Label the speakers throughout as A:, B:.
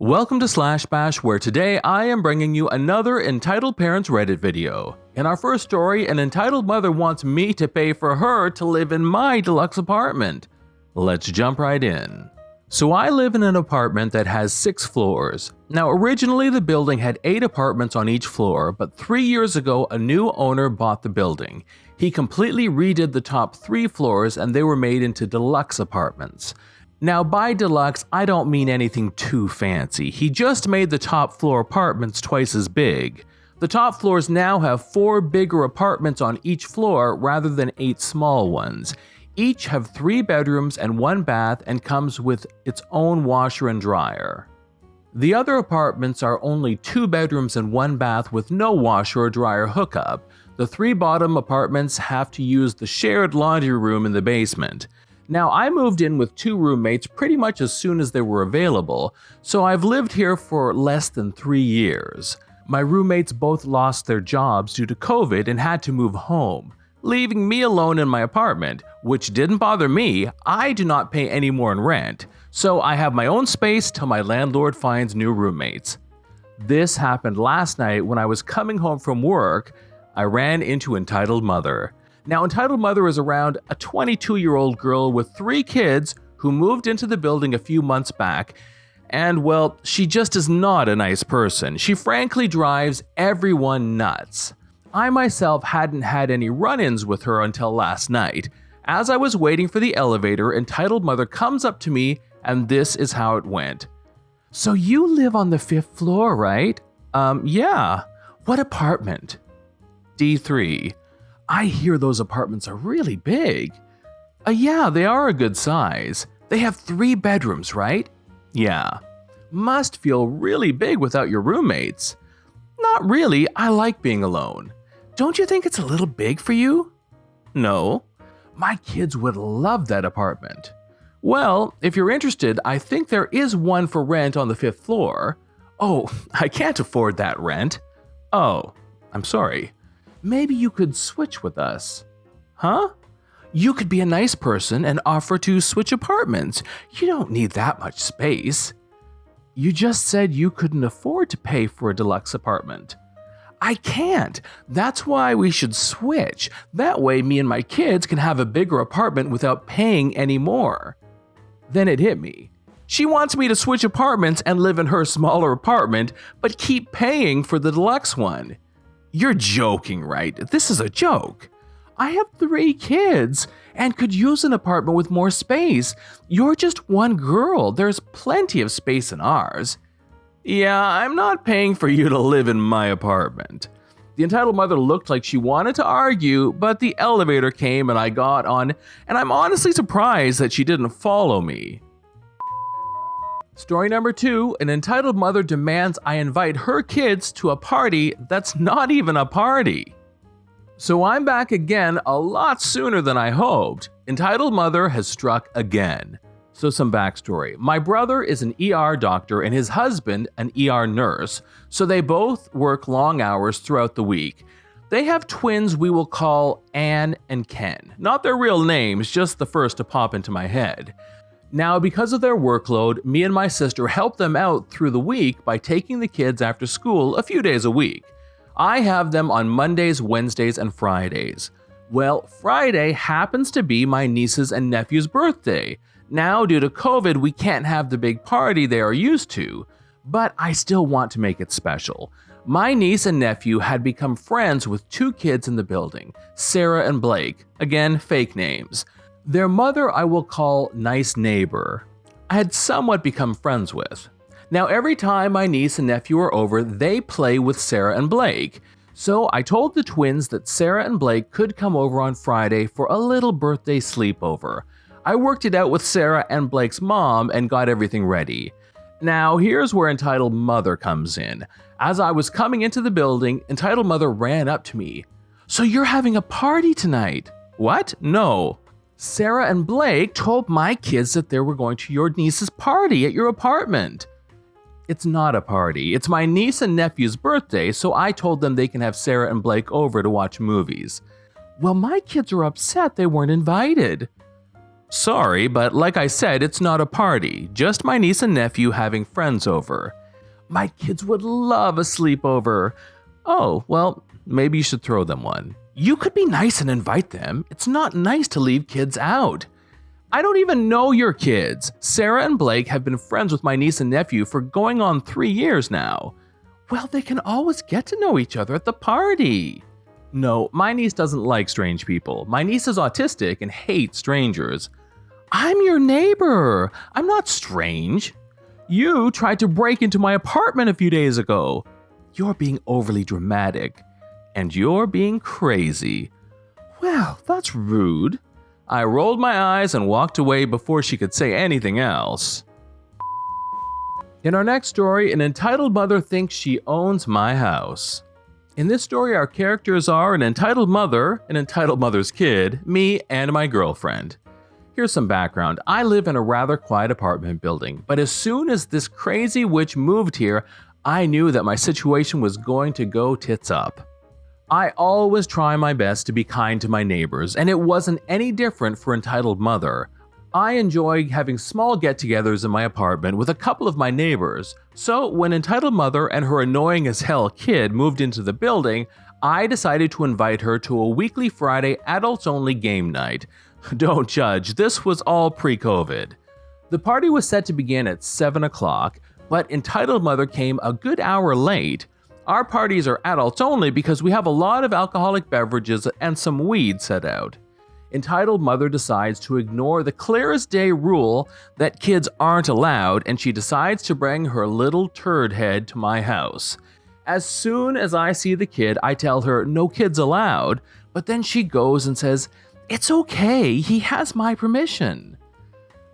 A: Welcome to Slash Bash, where today I am bringing you another Entitled Parents Reddit video. In our first story, an entitled mother wants me to pay for her to live in my deluxe apartment. Let's jump right in. So I live in an apartment that has 6 floors. Now originally the building had 8 apartments on each floor, but 3 years ago a new owner bought the building. He completely redid the top 3 floors and they were made into deluxe apartments. Now by deluxe, I don't mean anything too fancy. He just made the top floor apartments twice as big. The top floors now have 4 bigger apartments on each floor rather than 8 small ones. Each have 3 bedrooms and 1 bath and comes with its own washer and dryer. The other apartments are only 2 bedrooms and 1 bath with no washer or dryer hookup. The 3 bottom apartments have to use the shared laundry room in the basement. Now, I moved in with 2 roommates pretty much as soon as they were available, so I've lived here for less than 3 years. My roommates both lost their jobs due to COVID and had to move home, leaving me alone in my apartment, which didn't bother me. I do not pay any more in rent, so I have my own space till my landlord finds new roommates. This happened last night when I was coming home from work. I ran into Entitled Mother. Now, Entitled Mother is around a 22-year-old girl with 3 kids who moved into the building a few months back, and well, she just is not a nice person. She frankly drives everyone nuts. I myself hadn't had any run-ins with her until last night. As I was waiting for the elevator, Entitled Mother comes up to me, and this is how it went. "So you live on the 5th floor, right?" Yeah. "What apartment?" "D3. I hear those apartments are really big." Yeah, they are a good size. They have 3 bedrooms, right?" "Yeah." "Must feel really big without your roommates." "Not really, I like being alone." "Don't you think it's a little big for you?" "No." "My kids would love that apartment." "Well, if you're interested, I think there is one for rent on the 5th floor." "Oh, I can't afford that rent." "Oh, I'm sorry." "Maybe you could switch with us." "Huh?" "You could be a nice person and offer to switch apartments. You don't need that much space." "You just said you couldn't afford to pay for a deluxe apartment." "I can't. That's why we should switch. That way me and my kids can have a bigger apartment without paying any more." Then it hit me. She wants me to switch apartments and live in her smaller apartment, but keep paying for the deluxe one. You're joking, right? This is a joke. I have 3 kids and could use an apartment with more space. You're just one girl. There's plenty of space in ours. "Yeah, I'm not paying for you to live in my apartment." The Entitled Mother looked like she wanted to argue, but the elevator came and I got on, and I'm honestly surprised that she didn't follow me. Story number 2, an entitled mother demands I invite her kids to a party that's not even a party. So I'm back again a lot sooner than I hoped. Entitled Mother has struck again. So some backstory. My brother is an ER doctor and his husband an ER nurse, so they both work long hours throughout the week. They have twins we will call Anne and Ken. Not their real names, just the first to pop into my head. Now, because of their workload, me and my sister help them out through the week by taking the kids after school a few days a week. I have them on Mondays, Wednesdays, and Fridays. Well, Friday happens to be my niece's and nephew's birthday. Now, due to COVID, we can't have the big party they are used to, but I still want to make it special. My niece and nephew had become friends with 2 kids in the building, Sarah and Blake, again, fake names. Their mother I will call Nice Neighbor. I had somewhat become friends with. Now every time my niece and nephew are over, they play with Sarah and Blake. So I told the twins that Sarah and Blake could come over on Friday for a little birthday sleepover. I worked it out with Sarah and Blake's mom and got everything ready. Now here's where Entitled Mother comes in. As I was coming into the building, Entitled Mother ran up to me. "So you're having a party tonight?" "What? No." "Sarah and Blake told my kids that they were going to your niece's party at your apartment." "It's not a party. It's my niece and nephew's birthday, so I told them they can have Sarah and Blake over to watch movies." "Well, my kids are upset they weren't invited." Sorry, but like I said, it's not a party, just my niece and nephew having friends over. My kids would love a sleepover. Oh, well, maybe you should throw them one. You could be nice and invite them. It's not nice to leave kids out. I don't even know your kids. Sarah and Blake have been friends with my niece and nephew for going on 3 years now. Well, they can always get to know each other at the party. No, my niece doesn't like strange people. My niece is autistic and hates strangers. I'm your neighbor. I'm not strange. You tried to break into my apartment a few days ago. You're being overly dramatic. And you're being crazy. Well, that's rude. I rolled my eyes and walked away before she could say anything else. In our next story, an entitled mother thinks she owns my house. In this story, our characters are an entitled mother, an entitled mother's kid, me, and my girlfriend. Here's some background. I live in a rather quiet apartment building, but as soon as this crazy witch moved here, I knew that my situation was going to go tits up. I always try my best to be kind to my neighbors, and it wasn't any different for entitled mother. I enjoy having small get-togethers in my apartment with a couple of my neighbors, so when entitled mother and her annoying as hell kid moved into the building, I decided to invite her to a weekly Friday adults-only game night. Don't judge, this was all pre-COVID. The party was set to begin at 7 o'clock, but entitled mother came a good hour late. Our parties are adults only because we have a lot of alcoholic beverages and some weed set out. Entitled mother decides to ignore the clear as day rule that kids aren't allowed, and she decides to bring her little turd head to my house. As soon as I see the kid, I tell her no kids allowed, but then she goes and says, "It's okay, he has my permission."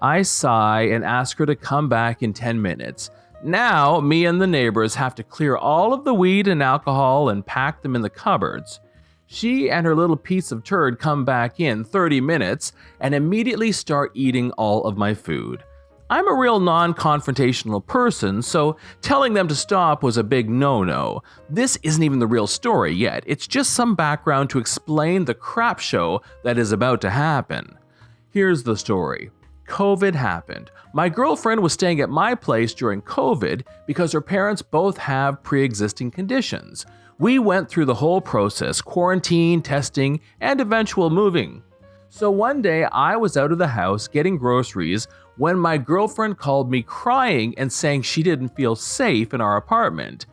A: I sigh and ask her to come back in 10 minutes. Now, me and the neighbors have to clear all of the weed and alcohol and pack them in the cupboards. She and her little piece of turd come back in 30 minutes and immediately start eating all of my food. I'm a real non-confrontational person, so telling them to stop was a big no-no. This isn't even the real story yet, it's just some background to explain the crap show that is about to happen. Here's the story. COVID happened. My girlfriend was staying at my place during COVID because her parents both have pre-existing conditions. We went through the whole process, quarantine, testing, and eventual moving. So one day I was out of the house getting groceries when my girlfriend called me crying and saying she didn't feel safe in our apartment.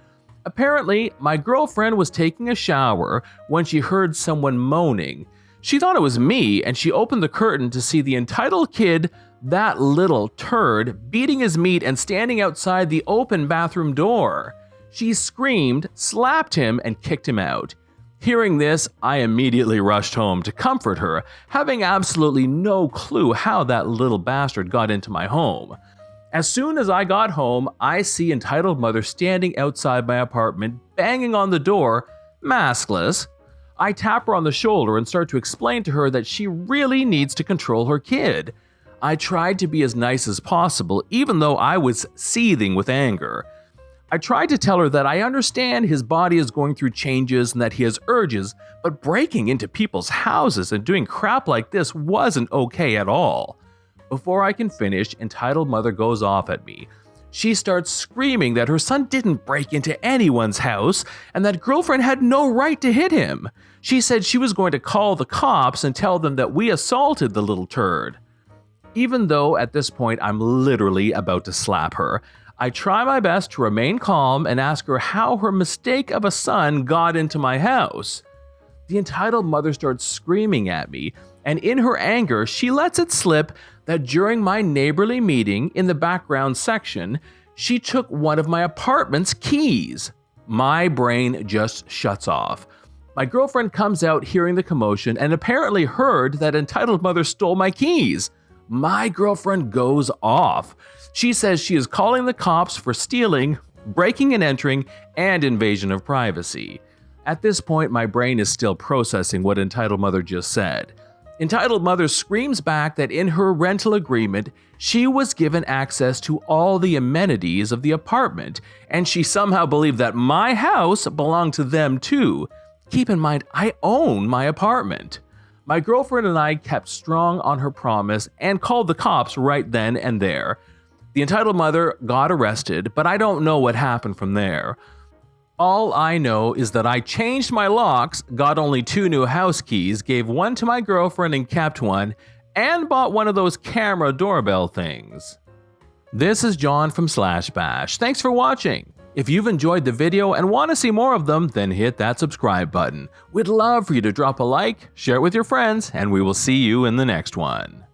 A: Apparently, my girlfriend was taking a shower when she heard someone moaning. She thought it was me, and she opened the curtain to see the entitled kid, that little turd, beating his meat and standing outside the open bathroom door. She screamed, slapped him, and kicked him out. Hearing this, I immediately rushed home to comfort her, having absolutely no clue how that little bastard got into my home. As soon as I got home, I see entitled mother standing outside my apartment, banging on the door, maskless. I tap her on the shoulder and start to explain to her that she really needs to control her kid. I tried to be as nice as possible, even though I was seething with anger. I tried to tell her that I understand his body is going through changes and that he has urges, but breaking into people's houses and doing crap like this wasn't okay at all. Before I can finish, entitled mother goes off at me. She starts screaming that her son didn't break into anyone's house and that girlfriend had no right to hit him. She said she was going to call the cops and tell them that we assaulted the little turd. Even though at this point I'm literally about to slap her, I try my best to remain calm and ask her how her mistake of a son got into my house. The entitled mother starts screaming at me, and in her anger, she lets it slip that during my neighborly meeting in the background section, she took one of my apartment's keys. My brain just shuts off. My girlfriend comes out hearing the commotion and apparently heard that entitled mother stole my keys. My girlfriend goes off. She says she is calling the cops for stealing, breaking and entering, and invasion of privacy. At this point, my brain is still processing what entitled mother just said. Entitled mother screams back that in her rental agreement, she was given access to all the amenities of the apartment, and she somehow believed that my house belonged to them too. Keep in mind, I own my apartment. My girlfriend and I kept strong on her promise and called the cops right then and there. The entitled mother got arrested, but I don't know what happened from there. All I know is that I changed my locks, got only 2 new house keys, gave one to my girlfriend and kept one, and bought one of those camera doorbell things. This is John from /bash. Thanks for watching. If you've enjoyed the video and want to see more of them, then hit that subscribe button. We'd love for you to drop a like, share it with your friends, and we will see you in the next one.